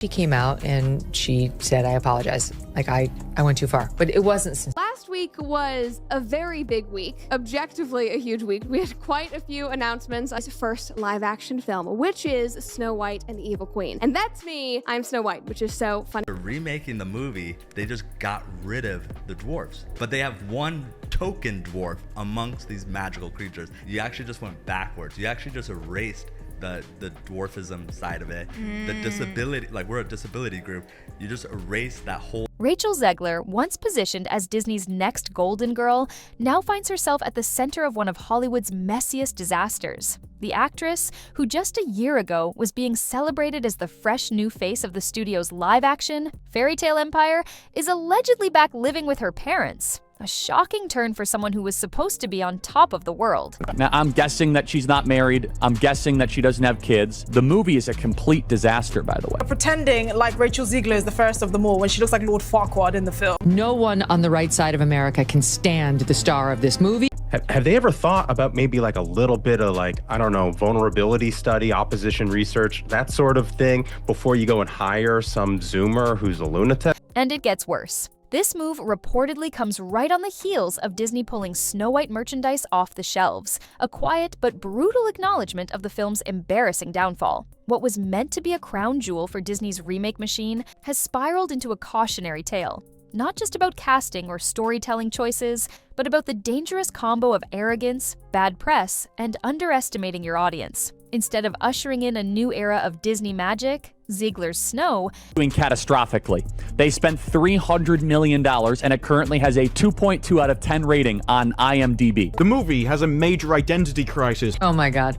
She came out and she said, I apologize. Like, I went too far, but it wasn't. Last week was a very big week, objectively a huge week. We had quite a few announcements. It's first live action film, which is Snow White and the Evil Queen. And that's me, I'm Snow White, which is so fun. For remaking the movie, they just got rid of the dwarves, but they have one token dwarf amongst these magical creatures. You actually just went backwards. You actually just erased the dwarfism side of it, the disability, like we're a disability group, you just erase that whole. Rachel Zegler, once positioned as Disney's next Golden Girl, now finds herself at the center of one of Hollywood's messiest disasters. The actress, who just a year ago was being celebrated as the fresh new face of the studio's live-action fairy tale empire, is allegedly back living with her parents. A shocking turn for someone who was supposed to be on top of the world. Now, I'm guessing that she's not married. I'm guessing that she doesn't have kids. The movie is a complete disaster, by the way. Pretending like Rachel Zegler is the first of them all when she looks like Lord Farquaad in the film. No one on the right side of America can stand the star of this movie. Have they ever thought about maybe like a little bit of like, I don't know, vulnerability study, opposition research, that sort of thing, before you go and hire some Zoomer who's a lunatic? And it gets worse. This move reportedly comes right on the heels of Disney pulling Snow White merchandise off the shelves, a quiet but brutal acknowledgement of the film's embarrassing downfall. What was meant to be a crown jewel for Disney's remake machine has spiraled into a cautionary tale. Not just about casting or storytelling choices, but about the dangerous combo of arrogance, bad press, and underestimating your audience. Instead of ushering in a new era of Disney magic, Ziegler's Snow Doing catastrophically. They spent $300 million and it currently has a 2.2 out of 10 rating on IMDb. The movie has a major identity crisis. Oh my God.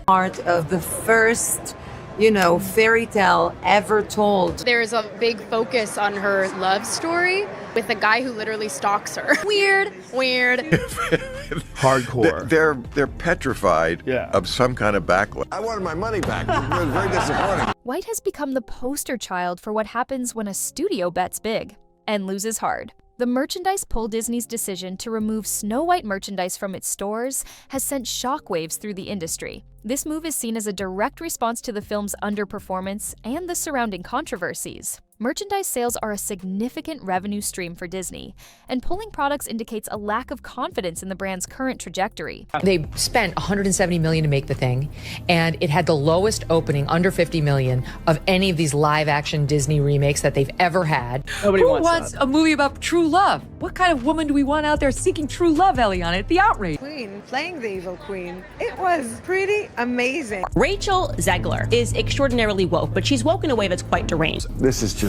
Part of the first, fairy tale ever told. There's a big focus on her love story with a guy who literally stalks her. Weird. Hardcore. They're petrified of some kind of backlash. I wanted my money back. It was very disappointing. White has become the poster child for what happens when a studio bets big and loses hard. The merchandise pull Disney's decision to remove Snow White merchandise from its stores has sent shockwaves through the industry. This move is seen as a direct response to the film's underperformance and the surrounding controversies. Merchandise sales are a significant revenue stream for Disney, and pulling products indicates a lack of confidence in the brand's current trajectory. They spent $170 million to make the thing, and it had the lowest opening, under $50 million, of any of these live-action Disney remakes that they've ever had. Nobody wants a movie about true love? What kind of woman do we want out there seeking true love, Eliana? It's the outrage. Queen playing the evil queen. It was pretty amazing. Rachel Zegler is extraordinarily woke, but she's woke in a way that's quite deranged. This is just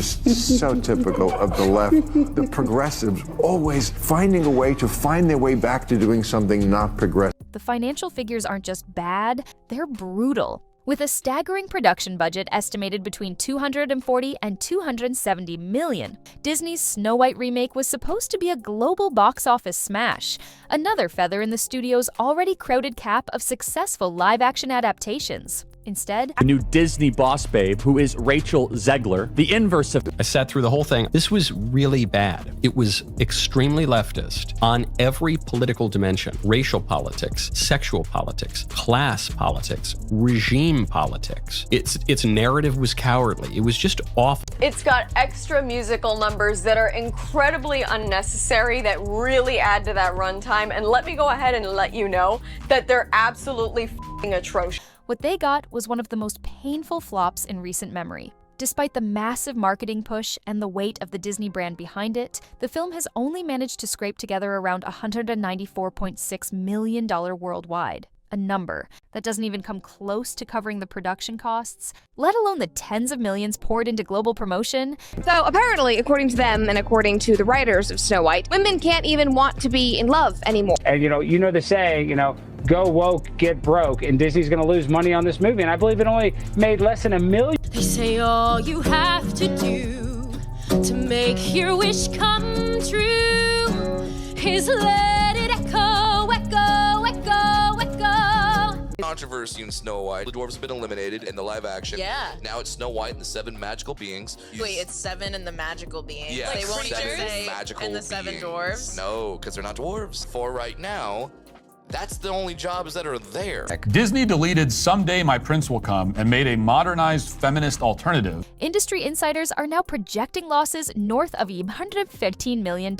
so typical of the left. The progressives always finding a way to find their way back to doing something not progressive. The financial figures aren't just bad, they're brutal. With a staggering production budget estimated between $240 and $270 million, Disney's Snow White remake was supposed to be a global box office smash, another feather in the studio's already crowded cap of successful live-action adaptations. Instead, The new Disney boss babe, who is Rachel Zegler, the inverse of. I sat through the whole thing. This was really bad. It was extremely leftist on every political dimension: racial politics, sexual politics, class politics, regime politics. Its narrative was cowardly. It was just awful. It's got extra musical numbers that are incredibly unnecessary, that really add to that runtime. And let me go ahead and let you know that they're absolutely f***ing atrocious. what they got was one of the most painful flops in recent memory. Despite the massive marketing push and the weight of the Disney brand behind it, the film has only managed to scrape together around $194.6 million worldwide. A number that doesn't even come close to covering the production costs, let alone the tens of millions poured into global promotion. So apparently, according to them and according to the writers of Snow White, women can't even want to be in love anymore. And you know the saying, go woke, get broke, and Disney's gonna lose money on this movie, and I believe it only made less than $1 million. They say all you have to do to make your wish come true is let it echo, echo, echo, echo. Controversy in Snow White. The dwarves have been eliminated in the live action. Yeah. Now it's Snow White and the 7 magical beings. Wait, it's 7 and the magical beings? Yeah, they won't even say magical and the 7 beings. dwarves? No, because they're not dwarves. For right now, That's the only jobs that are there. Disney deleted Someday My Prince Will Come and made a modernized feminist alternative. Industry insiders are now projecting losses north of $115 million,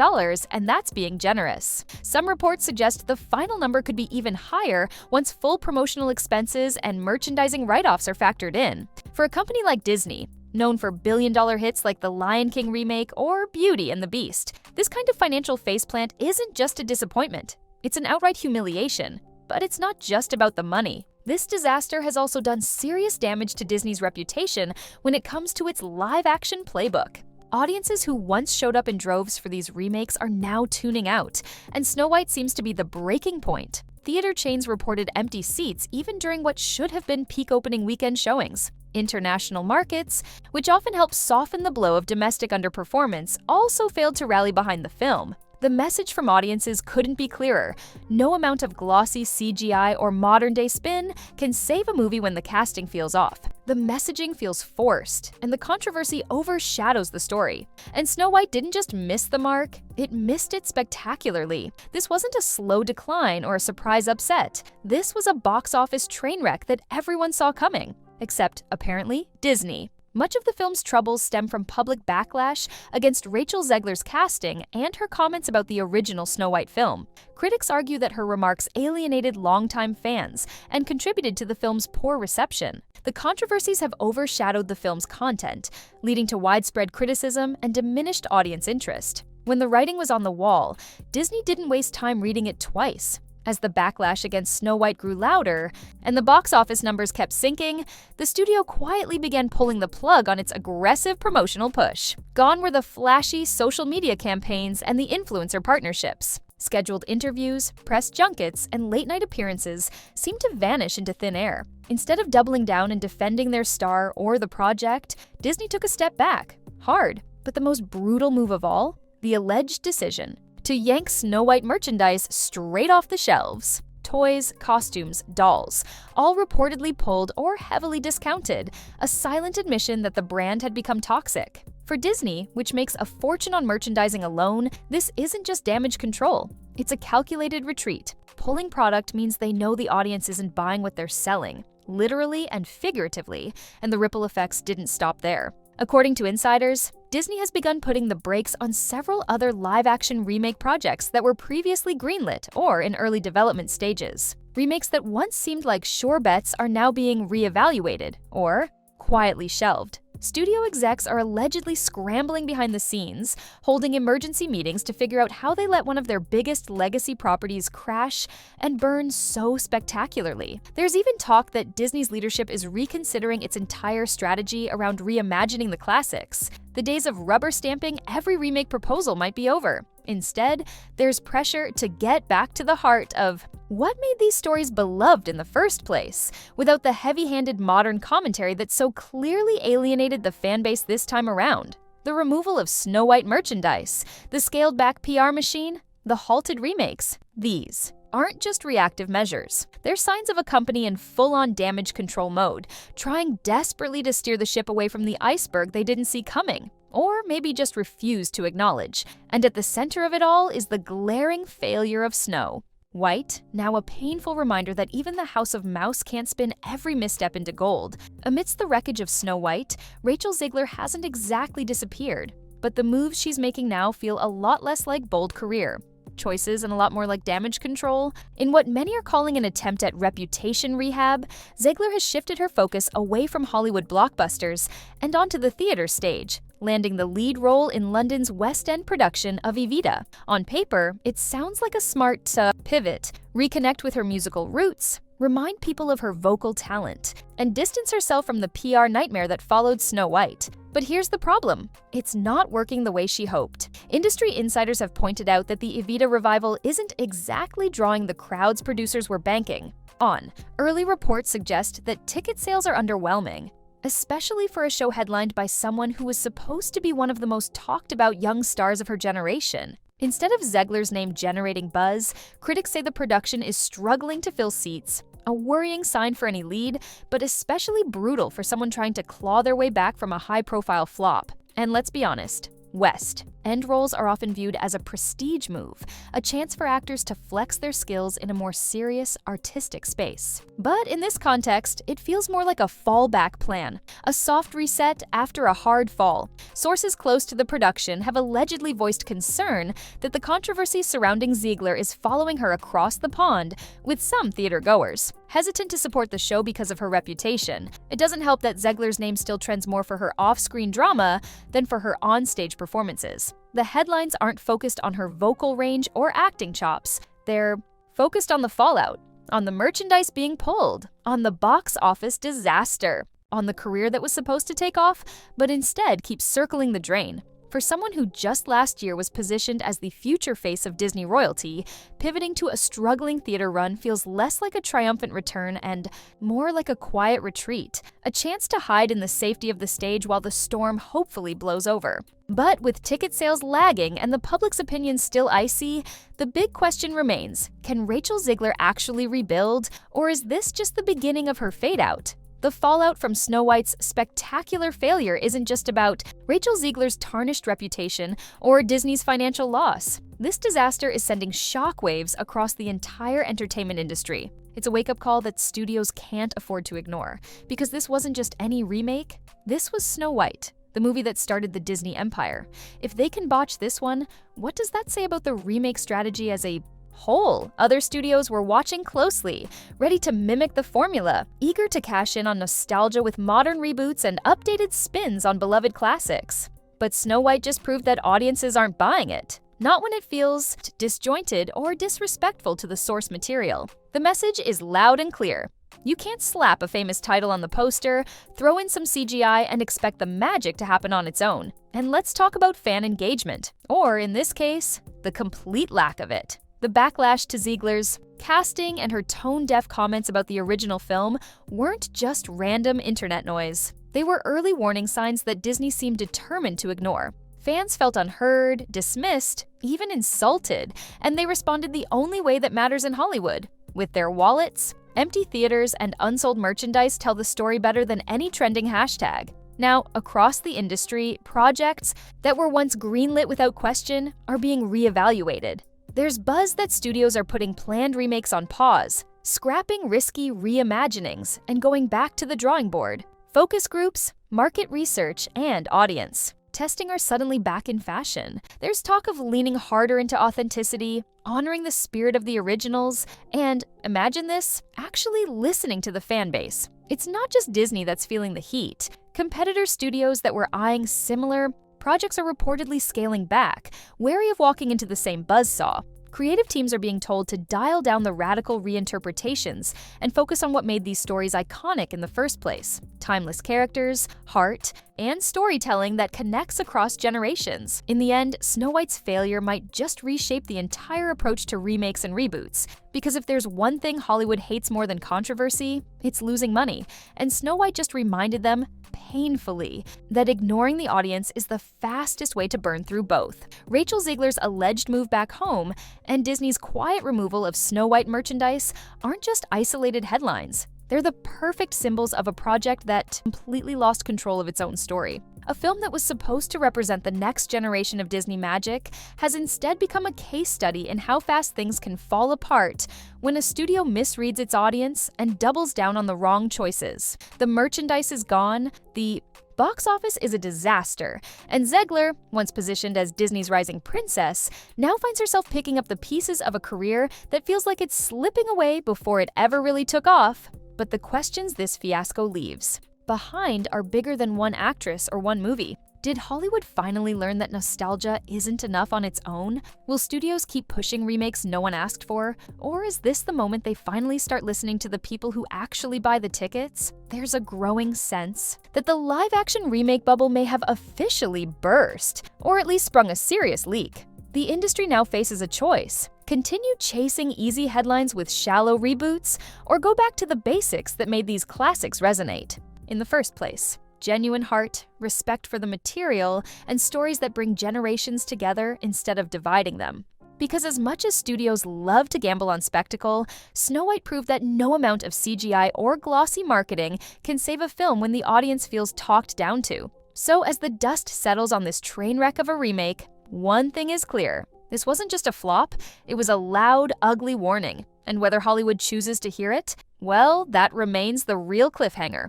and that's being generous. Some reports suggest the final number could be even higher once full promotional expenses and merchandising write-offs are factored in. For a company like Disney, known for billion-dollar hits like the Lion King remake or Beauty and the Beast, this kind of financial faceplant isn't just a disappointment. It's an outright humiliation. But it's not just about the money. This disaster has also done serious damage to Disney's reputation when it comes to its live-action playbook. Audiences who once showed up in droves for these remakes are now tuning out, and Snow White seems to be the breaking point. Theater chains reported empty seats even during what should have been peak opening weekend showings. International markets, which often help soften the blow of domestic underperformance, also failed to rally behind the film. The message from audiences couldn't be clearer. No amount of glossy CGI or modern-day spin can save a movie when the casting feels off. The messaging feels forced, and the controversy overshadows the story. And Snow White didn't just miss the mark, it missed it spectacularly. This wasn't a slow decline or a surprise upset. This was a box office train wreck that everyone saw coming. Except, apparently, Disney. Much of the film's troubles stem from public backlash against Rachel Zegler's casting and her comments about the original Snow White film. Critics argue that her remarks alienated longtime fans and contributed to the film's poor reception. The controversies have overshadowed the film's content, leading to widespread criticism and diminished audience interest. When the writing was on the wall, Disney didn't waste time reading it twice. As the backlash against Snow White grew louder and the box office numbers kept sinking, the studio quietly began pulling the plug on its aggressive promotional push. Gone were the flashy social media campaigns and the influencer partnerships. Scheduled interviews, press junkets, and late-night appearances seemed to vanish into thin air. Instead of doubling down and defending their star or the project, Disney took a step back. Hard, but the most brutal move of all? The alleged decision to yank Snow White merchandise straight off the shelves. Toys, costumes, dolls, all reportedly pulled or heavily discounted, a silent admission that the brand had become toxic. For Disney, which makes a fortune on merchandising alone, this isn't just damage control. It's a calculated retreat. Pulling product means they know the audience isn't buying what they're selling, literally and figuratively, and the ripple effects didn't stop there. According to insiders, Disney has begun putting the brakes on several other live-action remake projects that were previously greenlit or in early development stages. Remakes that once seemed like sure bets are now being reevaluated or quietly shelved. Studio execs are allegedly scrambling behind the scenes, holding emergency meetings to figure out how they let one of their biggest legacy properties crash and burn so spectacularly. There's even talk that Disney's leadership is reconsidering its entire strategy around reimagining the classics. The days of rubber stamping every remake proposal might be over. Instead, there's pressure to get back to the heart of what made these stories beloved in the first place, without the heavy-handed modern commentary that so clearly alienated the fanbase this time around. The removal of Snow White merchandise, the scaled-back PR machine, the halted remakes. These aren't just reactive measures. They're signs of a company in full-on damage control mode, trying desperately to steer the ship away from the iceberg they didn't see coming. Or maybe just refuse to acknowledge. And at the center of it all is the glaring failure of Snow White, now a painful reminder that even the House of Mouse can't spin every misstep into gold. Amidst the wreckage of Snow White, Rachel Zegler hasn't exactly disappeared, but the moves she's making now feel a lot less like bold career choices and a lot more like damage control. In what many are calling an attempt at reputation rehab, Zegler has shifted her focus away from Hollywood blockbusters and onto the theater stage, landing the lead role in London's West End production of Evita. On paper, it sounds like a smart pivot, reconnect with her musical roots, remind people of her vocal talent, and distance herself from the PR nightmare that followed Snow White. But here's the problem. It's not working the way she hoped. Industry insiders have pointed out that the Evita revival isn't exactly drawing the crowds producers were banking on. Early reports suggest that ticket sales are underwhelming, especially for a show headlined by someone who was supposed to be one of the most talked about young stars of her generation. Instead of Zegler's name generating buzz, critics say the production is struggling to fill seats, a worrying sign for any lead, but especially brutal for someone trying to claw their way back from a high-profile flop. And let's be honest, West end roles are often viewed as a prestige move, a chance for actors to flex their skills in a more serious, artistic space. But in this context, it feels more like a fallback plan, a soft reset after a hard fall. Sources close to the production have allegedly voiced concern that the controversy surrounding Zegler is following her across the pond, with some theater goers hesitant to support the show because of her reputation. It doesn't help that Zegler's name still trends more for her off-screen drama than for her on-stage performances. The headlines aren't focused on her vocal range or acting chops. They're focused on the fallout, on the merchandise being pulled, on the box office disaster, on the career that was supposed to take off, but instead keeps circling the drain. For someone who just last year was positioned as the future face of Disney royalty, pivoting to a struggling theater run feels less like a triumphant return and more like a quiet retreat, a chance to hide in the safety of the stage while the storm hopefully blows over. But with ticket sales lagging and the public's opinion still icy, the big question remains: can Rachel Zegler actually rebuild, or is this just the beginning of her fade-out? The fallout from Snow White's spectacular failure isn't just about Rachel Zegler's tarnished reputation or Disney's financial loss. This disaster is sending shockwaves across the entire entertainment industry. It's a wake-up call that studios can't afford to ignore, because this wasn't just any remake, this was Snow White, the movie that started the Disney empire. If they can botch this one, what does that say about the remake strategy as a whole? Other studios were watching closely, ready to mimic the formula, eager to cash in on nostalgia with modern reboots and updated spins on beloved classics. But Snow White just proved that audiences aren't buying it, not when it feels disjointed or disrespectful to the source material. The message is loud and clear. You can't slap a famous title on the poster, throw in some CGI, and expect the magic to happen on its own. And let's talk about fan engagement, or in this case, the complete lack of it. The backlash to Zegler's casting and her tone-deaf comments about the original film weren't just random internet noise. They were early warning signs that Disney seemed determined to ignore. Fans felt unheard, dismissed, even insulted, and they responded the only way that matters in Hollywood, with their wallets. Empty theaters and unsold merchandise tell the story better than any trending hashtag. Now, across the industry, projects that were once greenlit without question are being reevaluated. There's buzz that studios are putting planned remakes on pause, scrapping risky reimaginings, and going back to the drawing board. Focus groups, market research, and audience testing are suddenly back in fashion. There's talk of leaning harder into authenticity, honoring the spirit of the originals, and, imagine this, actually listening to the fan base. It's not just Disney that's feeling the heat. Competitor studios that were eyeing similar projects are reportedly scaling back, wary of walking into the same buzzsaw. Creative teams are being told to dial down the radical reinterpretations and focus on what made these stories iconic in the first place: timeless characters, heart, and storytelling that connects across generations. In the end, Snow White's failure might just reshape the entire approach to remakes and reboots, because if there's one thing Hollywood hates more than controversy, it's losing money, and Snow White just reminded them painfully that ignoring the audience is the fastest way to burn through both. Rachel Zegler's alleged move back home and Disney's quiet removal of Snow White merchandise aren't just isolated headlines. They're the perfect symbols of a project that completely lost control of its own story. A film that was supposed to represent the next generation of Disney magic has instead become a case study in how fast things can fall apart when a studio misreads its audience and doubles down on the wrong choices. The merchandise is gone, the box office is a disaster, and Zegler, once positioned as Disney's rising princess, now finds herself picking up the pieces of a career that feels like it's slipping away before it ever really took off. But the questions this fiasco leaves behind are bigger than one actress or one movie. Did Hollywood finally learn that nostalgia isn't enough on its own? Will studios keep pushing remakes no one asked for? Or is this the moment they finally start listening to the people who actually buy the tickets? There's a growing sense that the live-action remake bubble may have officially burst, or at least sprung a serious leak. The industry now faces a choice: continue chasing easy headlines with shallow reboots, or go back to the basics that made these classics resonate in the first place: genuine heart, respect for the material, and stories that bring generations together instead of dividing them. Because as much as studios love to gamble on spectacle, Snow White proved that no amount of CGI or glossy marketing can save a film when the audience feels talked down to. So as the dust settles on this train wreck of a remake, One thing is clear. This wasn't just a flop, it was a loud, ugly warning. And whether Hollywood chooses to hear it, well, that remains the real cliffhanger.